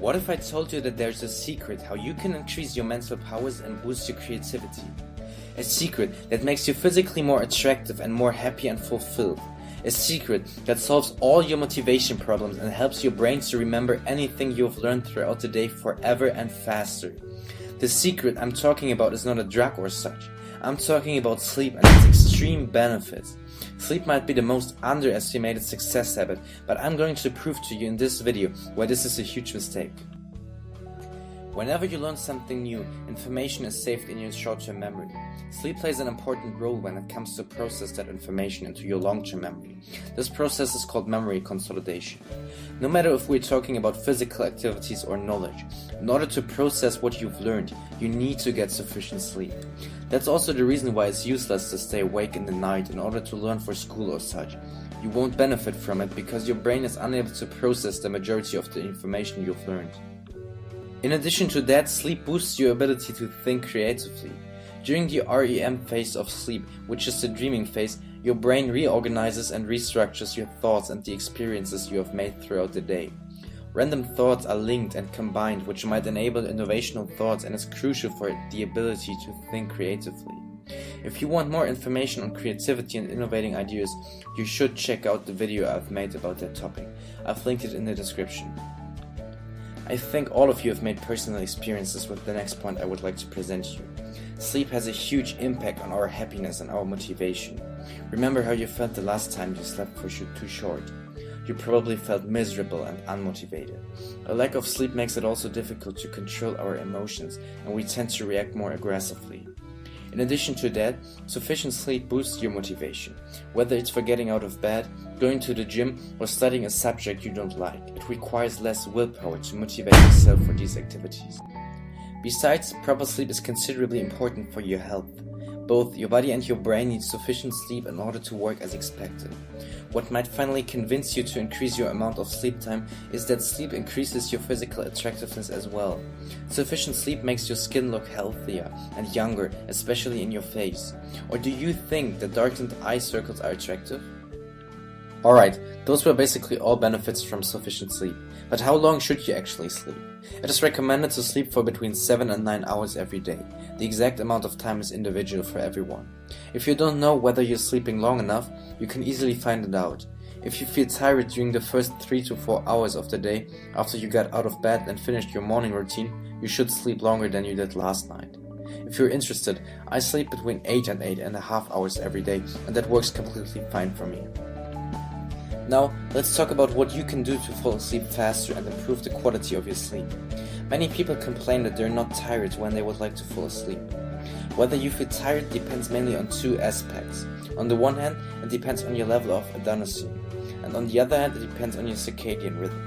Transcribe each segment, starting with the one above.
What if I told you that there's a secret how you can increase your mental powers and boost your creativity? A secret that makes you physically more attractive and more happy and fulfilled. A secret that solves all your motivation problems and helps your brain to remember anything you've learned throughout the day forever and faster. The secret I'm talking about is not a drug or such. I'm talking about sleep and its extreme benefits. Sleep might be the most underestimated success habit, but I'm going to prove to you in this video why this is a huge mistake. Whenever you learn something new, information is saved in your short-term memory. Sleep plays an important role when it comes to process that information into your long-term memory. This process is called memory consolidation. No matter if we're talking about physical activities or knowledge, in order to process what you've learned, you need to get sufficient sleep. That's also the reason why it's useless to stay awake in the night in order to learn for school or such. You won't benefit from it because your brain is unable to process the majority of the information you've learned. In addition to that, sleep boosts your ability to think creatively. During the REM phase of sleep, which is the dreaming phase, your brain reorganizes and restructures your thoughts and the experiences you have made throughout the day. Random thoughts are linked and combined, which might enable innovational thoughts and is crucial for the ability to think creatively. If you want more information on creativity and innovating ideas, you should check out the video I've made about that topic. I've linked it in the description. I think all of you have made personal experiences with the next point I would like to present to you. Sleep has a huge impact on our happiness and our motivation. Remember how you felt the last time you slept for too short. You probably felt miserable and unmotivated. A lack of sleep makes it also difficult to control our emotions, and we tend to react more aggressively. In addition to that, sufficient sleep boosts your motivation. Whether it's for getting out of bed, going to the gym, or studying a subject you don't like, it requires less willpower to motivate yourself for these activities. Besides, proper sleep is considerably important for your health. Both your body and your brain need sufficient sleep in order to work as expected. What might finally convince you to increase your amount of sleep time is that sleep increases your physical attractiveness as well. Sufficient sleep makes your skin look healthier and younger, especially in your face. Or do you think that darkened eye circles are attractive? Alright, those were basically all benefits from sufficient sleep. But how long should you actually sleep? It is recommended to sleep for between 7 and 9 hours every day. The exact amount of time is individual for everyone. If you don't know whether you're sleeping long enough, you can easily find it out. If you feel tired during the first 3 to 4 hours of the day, after you got out of bed and finished your morning routine, you should sleep longer than you did last night. If you're interested, I sleep between 8 and 8.5 hours every day, and that works completely fine for me. Now, let's talk about what you can do to fall asleep faster and improve the quality of your sleep. Many people complain that they're not tired when they would like to fall asleep. Whether you feel tired depends mainly on two aspects. On the one hand, it depends on your level of adenosine, and on the other hand, it depends on your circadian rhythm.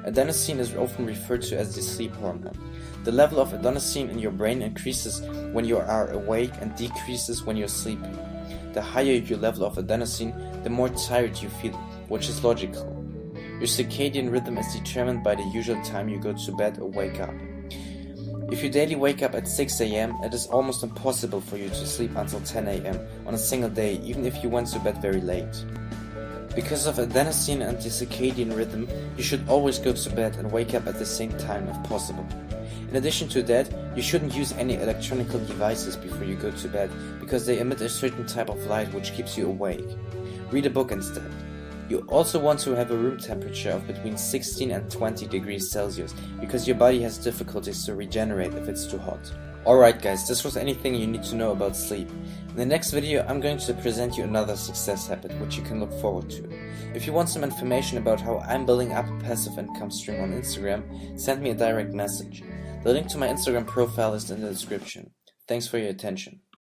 Adenosine is often referred to as the sleep hormone. The level of adenosine in your brain increases when you are awake and decreases when you're sleeping. The higher your level of adenosine, the more tired you feel, which is logical. Your circadian rhythm is determined by the usual time you go to bed or wake up. If you daily wake up at 6 AM, it is almost impossible for you to sleep until 10 AM on a single day, even if you went to bed very late. Because of adenosine and the circadian rhythm, you should always go to bed and wake up at the same time if possible. In addition to that, you shouldn't use any electronic devices before you go to bed, because they emit a certain type of light which keeps you awake. Read a book instead. You also want to have a room temperature of between 16 and 20 degrees Celsius, because your body has difficulties to regenerate if it's too hot. Alright guys, this was anything you need to know about sleep. In the next video, I'm going to present you another success habit which you can look forward to. If you want some information about how I'm building up a passive income stream on Instagram, send me a direct message. The link to my Instagram profile is in the description. Thanks for your attention.